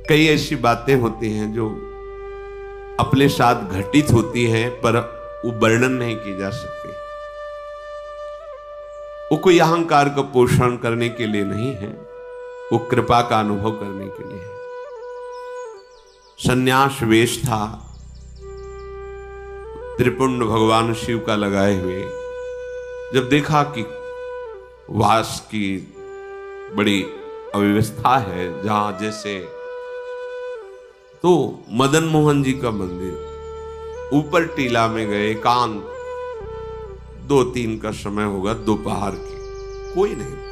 कई ऐसी बातें होती हैं जो अपने साथ घटित होती हैं पर वो वर्णन नहीं की जा सकती। वो कोई अहंकार का पोषण करने के लिए नहीं है, वो कृपा का अनुभव करने के लिए है। सन्यास वेश था, त्रिपुंड भगवान शिव का लगाए हुए। जब देखा कि वास की बड़ी अव्यवस्था है जहां जैसे, तो मदन मोहन जी का मंदिर ऊपर टीला में गए, एकांत 2-3 का समय होगा, दोपहर की, कोई नहीं था।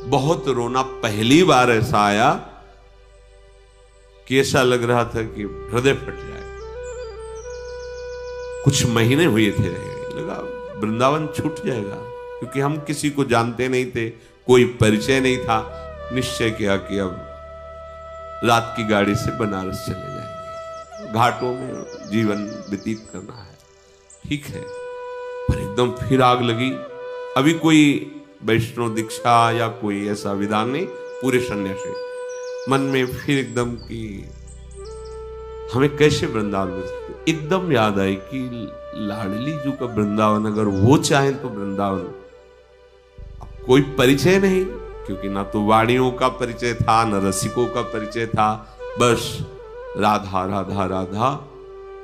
बहुत रोना, पहली बार ऐसा आया कि ऐसा लग रहा था कि हृदय फट जाए। कुछ महीने हुए थे, लगा वृंदावन छूट जाएगा, क्योंकि हम किसी को जानते नहीं थे, कोई परिचय नहीं था। निश्चय किया कि अब रात की गाड़ी से बनारस चले जाएंगे, घाटों में जीवन व्यतीत करना है। ठीक है, पर एकदम फिर आग लगी। अभी कोई वैष्णव दीक्षा या कोई ऐसा विधान नहीं, पूरे सन्यासी मन में फिर एकदम कि हमें कैसे वृंदावन मिल सकते। एकदम याद आई कि लाडली जी का वृंदावन, अगर वो चाहें तो वृंदावन। अब कोई परिचय नहीं, क्योंकि ना तो वाणियों का परिचय था, न रसिकों का परिचय था, बस राधा राधा राधा।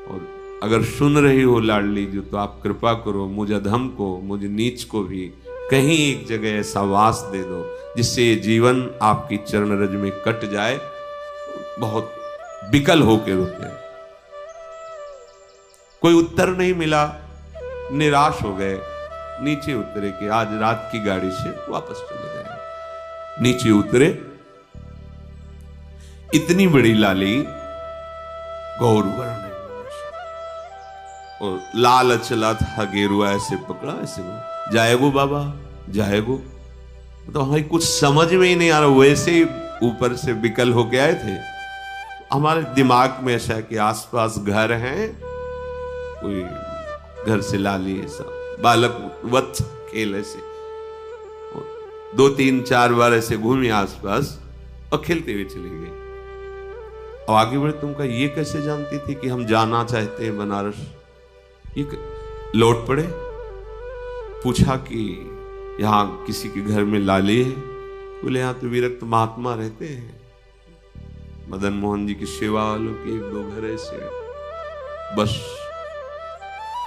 और अगर सुन रही हो लाडली जी, तो आप कृपा करो, मुझ अधम को, मुझ नीच को भी कहीं एक जगह ऐसा वास दे दो जिससे ये जीवन आपकी चरण रज में कट जाए। बहुत विकल होके रुके, कोई उत्तर नहीं मिला, निराश हो गए। नीचे उतरे कि आज रात की गाड़ी से वापस चले जाएंगे। नीचे उतरे, इतनी बड़ी लाली गौर वर्ण और लाल चला था, गेरुआ ऐसे पकड़ा, ऐसे जाएगो बाबा जाएगो। तो हमें कुछ समझ में ही नहीं आ रहा, वैसे ही ऊपर से विकल होके आए थे। हमारे दिमाग में ऐसा कि आसपास घर हैं, कोई घर से लाली ऐसा बालक वत्स खेल ऐसे 2-3-4 बार ऐसे घूमी आसपास और खेलते हुए चली गई। और आगे बढ़े, तुमका ये कैसे जानती थी कि हम जाना चाहते हैं बनारस? ये लौट पड़े, पूछा कि यहां किसी के घर में लाली है? बोले यहां तो विरक्त महात्मा रहते हैं, मदन मोहन जी की सेवा वालों के 1-2 घर ऐसे। बस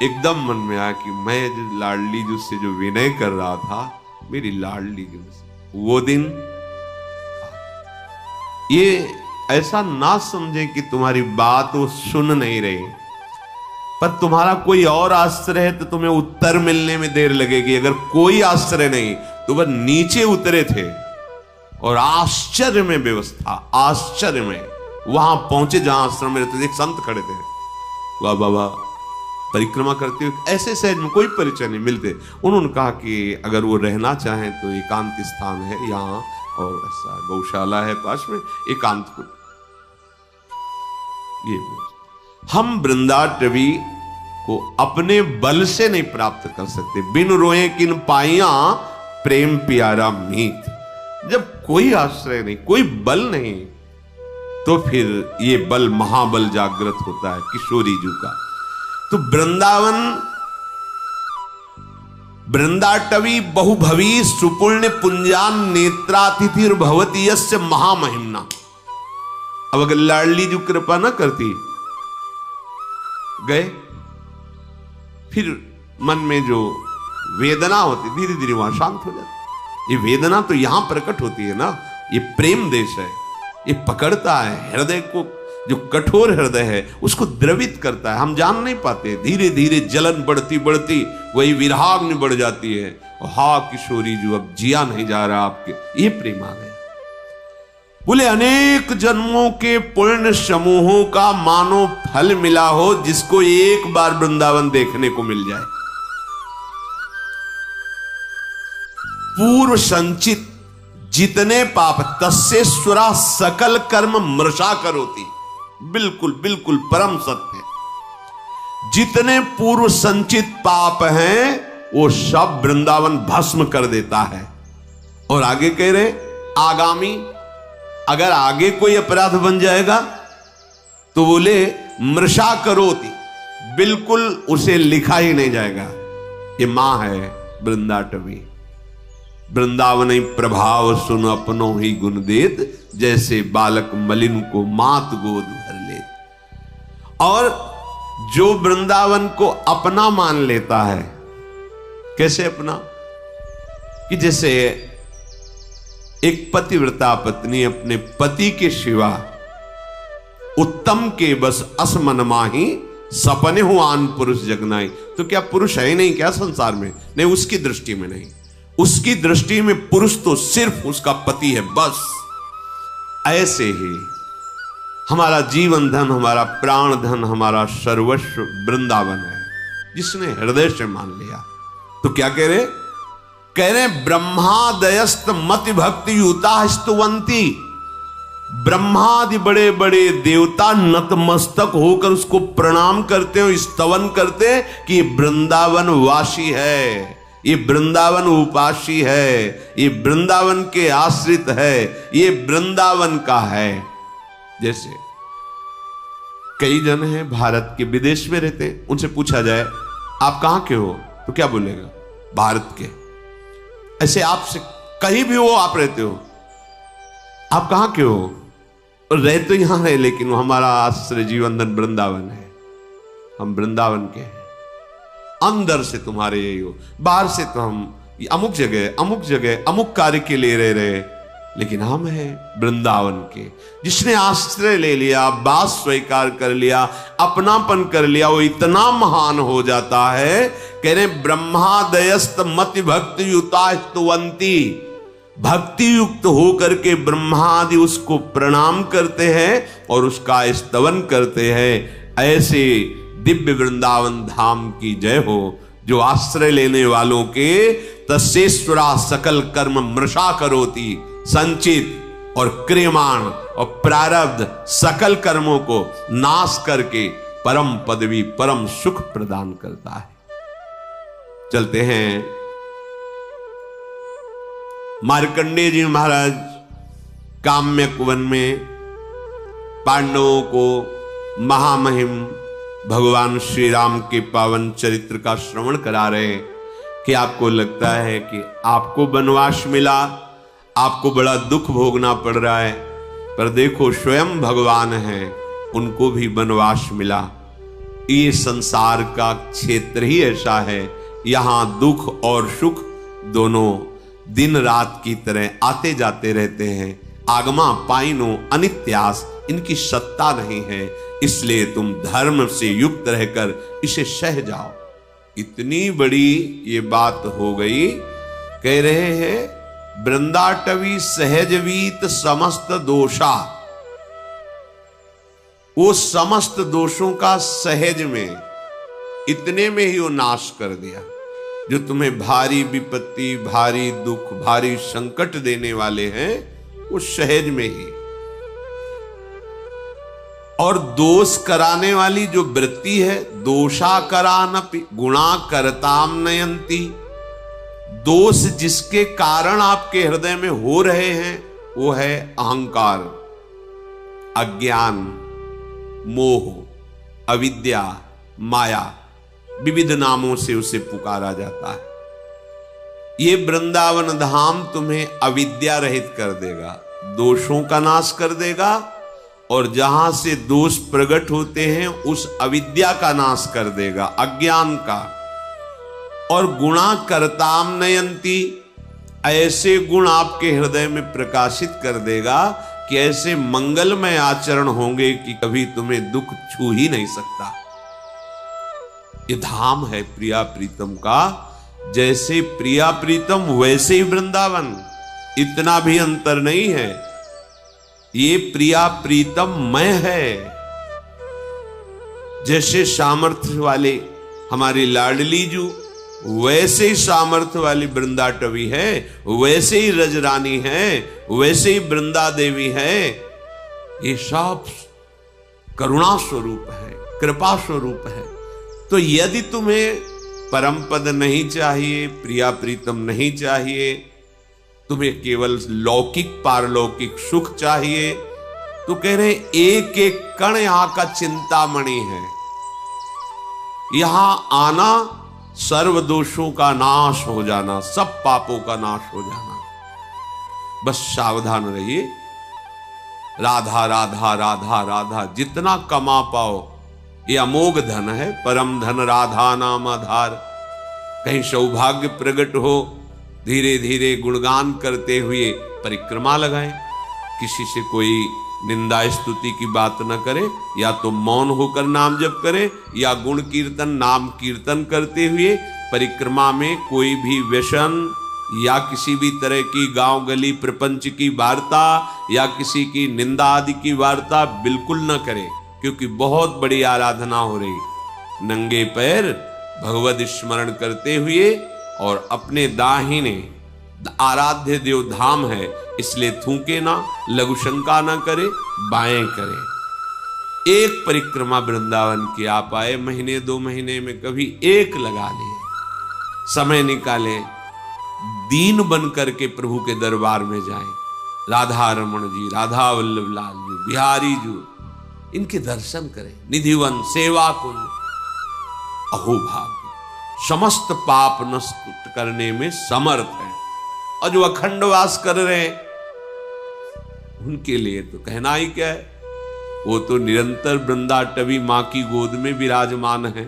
एकदम मन में आया कि मैं जो लाडली जी से जो विनय कर रहा था, मेरी लाडली जी वो दिन, ये ऐसा ना समझे कि तुम्हारी बात वो सुन नहीं रही, पर तुम्हारा कोई और आश्रय है तो तुम्हें उत्तर मिलने में देर लगेगी। अगर कोई आश्रय नहीं तो वह नीचे उतरे थे और आश्चर्य में व्यवस्था, आश्चर्य में वहां पहुंचे जहां आश्रम में रहते थे। एक संत खड़े थे, वाह बाबा परिक्रमा करते हुए, ऐसे सहज में कोई परिचय नहीं मिलते। उन्होंने कहा कि अगर वो रहना चाहें तो एकांत स्थान है यहाँ, और ऐसा गौशाला है पास में, एकांत को। ये हम वृंदाटवी को अपने बल से नहीं प्राप्त कर सकते। बिन रोए किन पाइया प्रेम प्यारा मीत। जब कोई आश्रय नहीं, कोई बल नहीं, तो फिर ये बल महाबल जागृत होता है किशोरी जी का। तो वृंदाटवी बहुभवी सुपुण्य पुंजान नेत्रातिथिर भवती यस्य महामहिमना। अब अगर लाडली जी कृपा न करती, गए, फिर मन में जो वेदना होती धीरे धीरे वहां शांत हो जाती। ये वेदना तो यहां प्रकट होती है ना, ये प्रेम देश है, ये पकड़ता है हृदय को, जो कठोर हृदय है उसको द्रवित करता है। हम जान नहीं पाते, धीरे धीरे जलन बढ़ती बढ़ती वही विराग्नि बढ़ जाती है। और हा किशोरी जो अब जिया नहीं जा रहा आपके, ये प्रेम आ गया। बोले अनेक जन्मों के पुण्य समूहों का मानो फल मिला हो, जिसको एक बार वृंदावन देखने को मिल जाए। पूर्व संचित जितने पाप तस्से सुरा सकल कर्म मृषा करोति। बिल्कुल बिल्कुल परम सत्य। जितने पूर्व संचित पाप हैं वो सब वृंदावन भस्म कर देता है। और आगे कह रहे आगामी अगर आगे कोई अपराध बन जाएगा तो बोले मृषा करोति, बिल्कुल उसे लिखा ही नहीं जाएगा। ये मां है वृंदाटवी। वृंदावन प्रभाव सुन अपनो ही गुण देत, जैसे बालक मलिन को मात गोद भर ले। और जो वृंदावन को अपना मान लेता है, कैसे अपना, कि जैसे एक पतिव्रता पत्नी अपने पति के सिवा उत्तम के बस असमन माही, सपने हो आन पुरुष जगनाई। तो क्या पुरुष है ही नहीं क्या संसार में? नहीं, उसकी दृष्टि में नहीं। उसकी दृष्टि में पुरुष तो सिर्फ उसका पति है, बस। ऐसे ही हमारा जीवन धन, हमारा प्राण धन, हमारा सर्वस्व वृंदावन है, जिसने हृदय से मान लिया। तो क्या कह रहे ब्रह्मादयस्त मति भक्ति युता स्तुवंती। ब्रह्मादि बड़े बड़े देवता नतमस्तक होकर उसको प्रणाम करते हो, स्तवन करते हैं कि ये वृंदावन वासी है, ये वृंदावन उपासी है, ये वृंदावन के आश्रित है, ये वृंदावन का है। जैसे कई जन हैं भारत के विदेश में रहते हैं, उनसे पूछा जाए आप कहां के हो तो क्या बोलेगा? भारत के। ऐसे आपसे कहीं भी हो, आप रहते हो, आप कहां के हो? और रह तो यहां है, लेकिन हमारा आश्रय जीवन धन वृंदावन है, हम वृंदावन के हैं। अंदर से तुम्हारे यही हो, बाहर से तो हम अमुक जगह अमुक कार्य के लिए रह रहे, लेकिन हम हैं वृंदावन के। जिसने आश्रय ले लिया, बात स्वीकार कर लिया, अपनापन कर लिया, वो इतना महान हो जाता है। कह रहे ब्रह्मादयस्त मति भक्ति युता स्तुवंती। भक्ति युक्त होकर के ब्रह्मादि उसको प्रणाम करते हैं और उसका स्तवन करते हैं। ऐसे दिव्य वृंदावन धाम की जय हो, जो आश्रय लेने वालों के तस्येश्वरा सकल कर्म मृषा करोति। संचित और क्रियमाण और प्रारब्ध सकल कर्मों को नाश करके परम पदवी, परम सुख प्रदान करता है। चलते हैं मार्कंडेय जी महाराज काम्यक वन में पांडवों को महामहिम भगवान श्री राम के पावन चरित्र का श्रवण करा रहे हैं कि आपको लगता है कि आपको वनवास मिला, आपको बड़ा दुख भोगना पड़ रहा है, पर देखो स्वयं भगवान हैं, उनको भी वनवास मिला। ये संसार का क्षेत्र ही ऐसा है, यहां दुख और सुख दोनों दिन रात की तरह आते जाते रहते हैं। आगमा पाइनो अनित्यास, इनकी सत्ता नहीं है, इसलिए तुम धर्म से युक्त रहकर इसे सह जाओ। इतनी बड़ी ये बात हो गई। कह रहे हैं वृंदाटवी सहजवीत समस्त दोषा। वो समस्त दोषों का सहज में, इतने में ही वो नाश कर दिया। जो तुम्हें भारी विपत्ति, भारी दुख, भारी संकट देने वाले हैं, वो सहज में ही। और दोष कराने वाली जो वृत्ति है, दोषा करानपि गुणा करताम नयंती। दोष जिसके कारण आपके हृदय में हो रहे हैं, वो है अहंकार, अज्ञान, मोह, अविद्या, माया। विविध नामों से उसे पुकारा जाता है। ये वृंदावन धाम तुम्हें अविद्या रहित कर देगा, दोषों का नाश कर देगा, और जहां से दोष प्रकट होते हैं उस अविद्या का नाश कर देगा, अज्ञान का। और गुणा करताम नयंती, ऐसे गुण आपके हृदय में प्रकाशित कर देगा कि ऐसे मंगलमय आचरण होंगे कि कभी तुम्हें दुख छू ही नहीं सकता। ये धाम है प्रिया प्रीतम का। जैसे प्रिया प्रीतम वैसे ही वृंदावन, इतना भी अंतर नहीं है। ये प्रिया प्रीतम मय है। जैसे सामर्थ्य वाले हमारी लाडली जू, वैसे ही सामर्थ्य वाली वृंदाटवी है, वैसे ही रजरानी है, वैसे ही वृंदा देवी है। ये सब करुणा स्वरूप है, कृपा स्वरूप है। तो यदि तुम्हें परम पद नहीं चाहिए, प्रिया प्रीतम नहीं चाहिए, तुम्हें केवल लौकिक पारलौकिक सुख चाहिए, तो कह रहे एक एक कण यहां का चिंतामणि है। यहां आना सर्व दोषों का नाश हो जाना, सब पापों का नाश हो जाना। बस सावधान रहिए। राधा राधा राधा राधा जितना कमा पाओ ये अमोघ धन है, परम धन राधा नाम आधार। कहीं सौभाग्य प्रकट हो, धीरे धीरे गुणगान करते हुए परिक्रमा लगाएं। किसी से कोई निंदा स्तुति की बात न करे, या तो मौन होकर नाम जप करे, या गुण कीर्तन नाम कीर्तन करते हुए परिक्रमा में कोई भी व्यसन या किसी भी तरह की गांव गली प्रपंच की वार्ता या किसी की निंदा आदि की वार्ता बिल्कुल न करे, क्योंकि बहुत बड़ी आराधना हो रही। नंगे पैर भगवत स्मरण करते हुए, और अपने दाहिने आराध्य देव धाम है इसलिए थूके ना, लघु शंका ना करे, बाएं करे। एक परिक्रमा वृंदावन की आप आए, महीने 2 महीने में कभी एक लगा ले, समय निकाले, दीन बन करके प्रभु के दरबार में जाएं। राधा रमण जी, राधा वल्लभ लाल जी, बिहारी जी, इनके दर्शन करें। निधिवन सेवा कुंज, अहोभाग्य, समस्त पाप नष्ट करने में समर्थ है। और जो अखंड वास कर रहे हैं उनके लिए तो कहना ही क्या है, वो तो निरंतर वृंदाटवी मां की गोद में विराजमान है।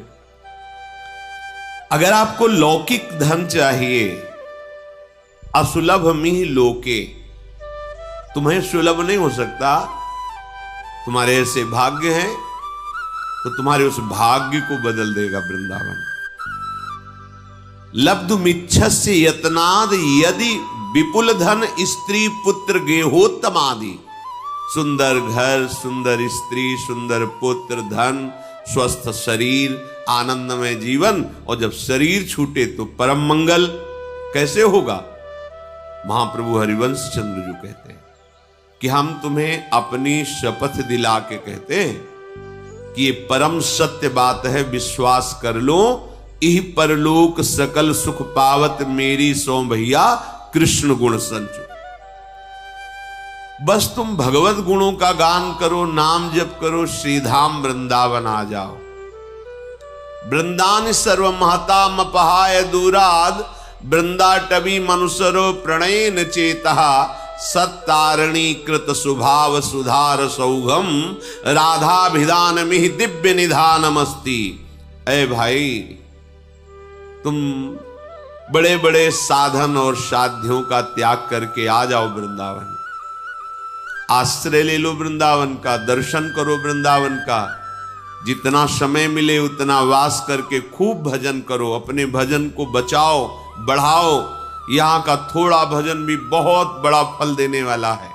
अगर आपको लौकिक धन चाहिए, असुलभ मिह लोके, तुम्हें सुलभ नहीं हो सकता, तुम्हारे ऐसे भाग्य हैं तो तुम्हारे उस भाग्य को बदल देगा वृंदावन। लब्धुमिच्छस्य यत्नाद यदि विपुल धन स्त्री पुत्र गेहोत्तमादि। सुंदर घर, सुंदर स्त्री, सुंदर पुत्र, धन, स्वस्थ शरीर, आनंदमय जीवन, और जब शरीर छूटे तो परम मंगल कैसे होगा? महाप्रभु हरिवंश चंद्र जो कहते हैं कि हम तुम्हें अपनी शपथ दिला के कहते हैं कि ये परम सत्य बात है, विश्वास कर लो, इह परलोक सकल सुख पावत मेरी सो भैया कृष्ण गुण संचु। बस तुम भगवत गुणों का गान करो, नाम जप करो, श्रीधाम वृंदावन आ जाओ। वृंदान सर्व महता मपहाय दूराद, वृंदाटवी मनुसरो प्रणयन चेतः, सत्तारणी कृत सुभाव सुधार सौघम, राधाभिधान मिहि दिव्य निधानमस्ति। ऐ भाई, तुम बड़े बड़े साधन और साध्यों का त्याग करके आ जाओ वृंदावन, आश्रय ले लो वृंदावन का, दर्शन करो वृंदावन का। जितना समय मिले उतना वास करके खूब भजन करो, अपने भजन को बचाओ, बढ़ाओ। यहां का थोड़ा भजन भी बहुत बड़ा फल देने वाला है।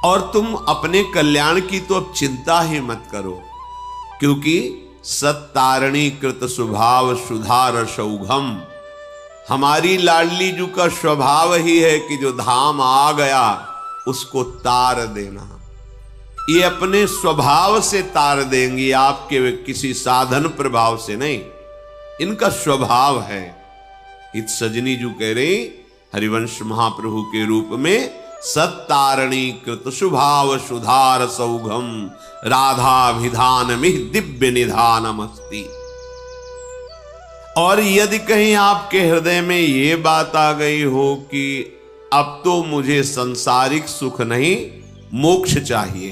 और तुम अपने कल्याण की तो अब चिंता ही मत करो, क्योंकि सत्तारणी कृत स्वभाव सुधार सौघम, हमारी लाडली जू का स्वभाव ही है कि जो धाम आ गया उसको तार देना। ये अपने स्वभाव से तार देंगी, आपके किसी साधन प्रभाव से नहीं, इनका स्वभाव है। इत सजनी जू कह रहे हरिवंश महाप्रभु के रूप में, सत्तारणी कृत स्वभाव सुधार सौघम, राधाभिधान मिह दिव्य निधानमस्ति। और यदि कहीं आपके हृदय में ये बात आ गई हो कि अब तो मुझे सांसारिक सुख नहीं, मोक्ष चाहिए,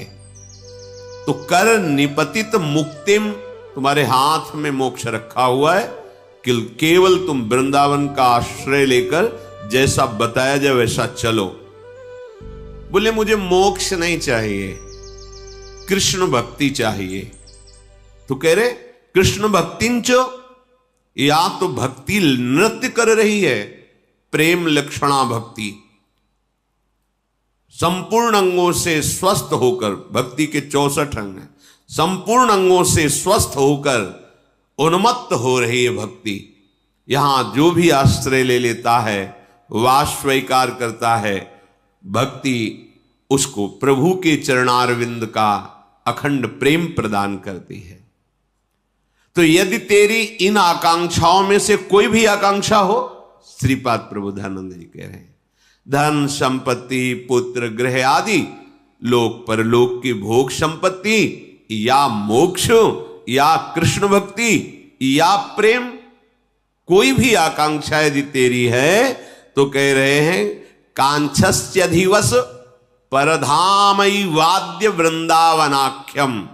तो कर निपतित मुक्तिम, तुम्हारे हाथ में मोक्ष रखा हुआ है, कि केवल तुम वृंदावन का आश्रय लेकर जैसा बताया जाए वैसा चलो। बोले मुझे मोक्ष नहीं चाहिए, कृष्ण भक्ति चाहिए। तो कह रहे कृष्ण भक्तिंच, या तो भक्ति नृत्य कर रही है, प्रेम लक्षणा भक्ति, संपूर्ण अंगों से स्वस्थ होकर, भक्ति के 64 अंग हैं, संपूर्ण अंगों से स्वस्थ होकर उन्मत्त हो रही है भक्ति। यहां जो भी आश्रय ले लेता है, वास स्वीकार करता है, भक्ति उसको प्रभु के चरणारविंद का अखंड प्रेम प्रदान करती है। तो यदि तेरी इन आकांक्षाओं में से कोई भी आकांक्षा हो, श्रीपाद प्रबोधानंद जी कह रहे हैं, धन संपत्ति पुत्र गृह आदि लोक परलोक की भोग संपत्ति या मोक्ष या कृष्ण भक्ति या प्रेम, कोई भी आकांक्षा यदि तेरी है तो कह रहे हैं कांक्षस्यधिवस परधामई वाद्य वृंदावनाख्यम,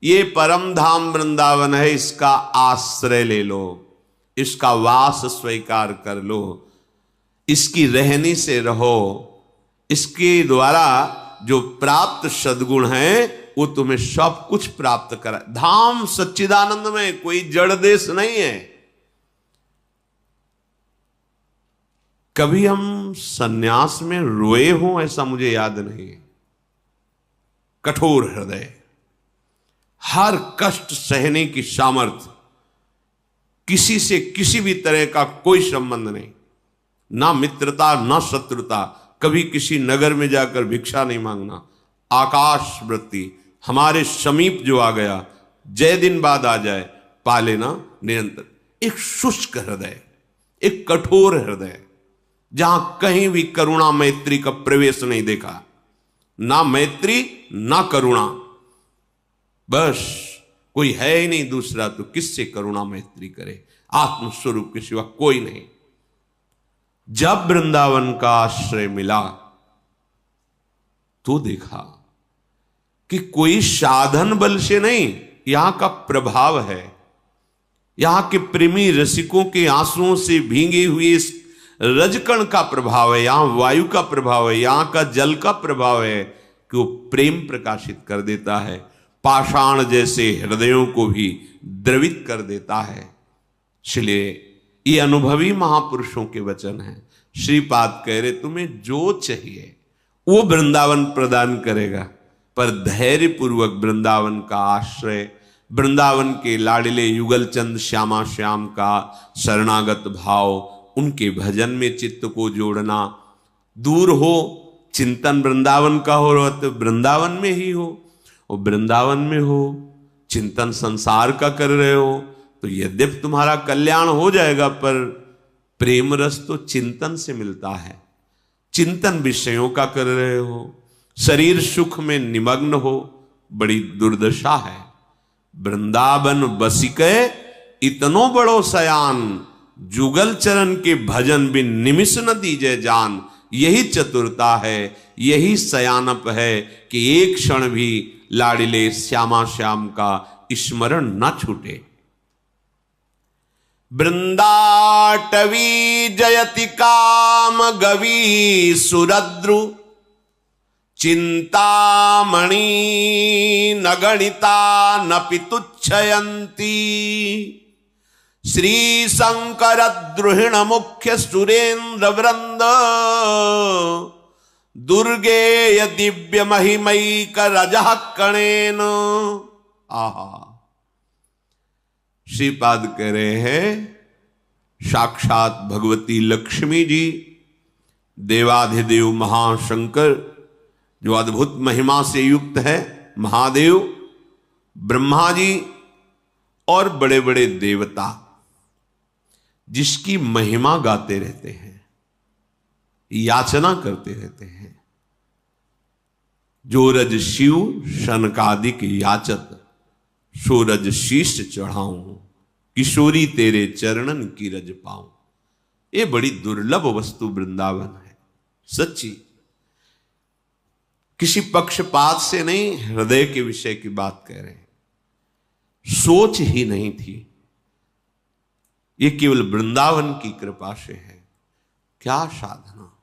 ये परम धाम वृंदावन है, इसका आश्रय ले लो, इसका वास स्वीकार कर लो, इसकी रहनी से रहो, इसके द्वारा जो प्राप्त सद्गुण है वो तुम्हें सब कुछ प्राप्त करा। धाम सच्चिदानंद में कोई जड़ देश नहीं है। कभी हम सन्यास में रोए हों ऐसा मुझे याद नहीं। कठोर हृदय, हर कष्ट सहने की सामर्थ्य, किसी से किसी भी तरह का कोई संबंध नहीं, ना मित्रता ना शत्रुता, कभी किसी नगर में जाकर भिक्षा नहीं मांगना, आकाश वृत्ति, हमारे समीप जो आ गया जय दिन बाद आ जाए पा लेना निरंतर। एक शुष्क हृदय, एक कठोर हृदय, जहां कहीं भी करुणा मैत्री का प्रवेश नहीं देखा, ना मैत्री ना करुणा, बस कोई है ही नहीं दूसरा तो किससे करुणा मैत्री करे, आत्मस्वरूप के सिवा कोई नहीं। जब वृंदावन का आश्रय मिला तो देखा कि कोई साधन बल से नहीं, यहां का प्रभाव है, यहां के प्रेमी रसिकों के आंसुओं से भींगे हुए इस रजकण का प्रभाव है, यहां वायु का प्रभाव है, यहां का जल का प्रभाव है कि वो प्रेम प्रकाशित कर देता है, पाषाण जैसे हृदयों को भी द्रवित कर देता है। इसलिए ये अनुभवी महापुरुषों के वचन हैं। श्रीपाद कह रहे तुम्हें जो चाहिए वो वृंदावन प्रदान करेगा, पर धैर्य पूर्वक वृंदावन का आश्रय, वृंदावन के लाडले युगल चंद श्यामा श्याम का शरणागत भाव, उनके भजन में चित्त को जोड़ना, दूर हो चिंतन वृंदावन का हो तो वृंदावन में ही हो, और वृंदावन में हो चिंतन संसार का कर रहे हो तो यद्यपि तुम्हारा कल्याण हो जाएगा, पर प्रेम रस तो चिंतन से मिलता है। चिंतन विषयों का कर रहे हो, शरीर सुख में निमग्न हो, बड़ी दुर्दशा है। वृंदावन बसिके इतनो बड़ो सयान, जुगल चरण के भजन बिन निमिष न दीजे जान। यही चतुरता है, यही सयानप है कि एक क्षण भी लाडिले श्यामा श्याम का स्मरण न छूटे। वृंदाटवी जयति काम गवी सुरद्रु, चिंतामणि न गणिता न पितुच्छयंती। श्री शंकर द्रुहिण मुख्य सुरेंद्र वृंद, दुर्गेय दिव्य महिमैक रजः कणेन। आहा, श्रीपाद कह रहे हैं साक्षात भगवती लक्ष्मी जी, देवाधिदेव महाशंकर जो अद्भुत महिमा से युक्त है, महादेव, ब्रह्मा जी और बड़े बड़े देवता जिसकी महिमा गाते रहते हैं, याचना करते रहते हैं। जो रज शिव शनकादिक याचत, सो रज शीश चढ़ाऊं, किशोरी तेरे चरणन की रज पाऊं। ये बड़ी दुर्लभ वस्तु वृंदावन है, सच्ची। किसी पक्षपात से नहीं, हृदय के विषय की बात कह रहे हैं। सोच ही नहीं थी, ये केवल वृंदावन की कृपा से है। क्या साधना!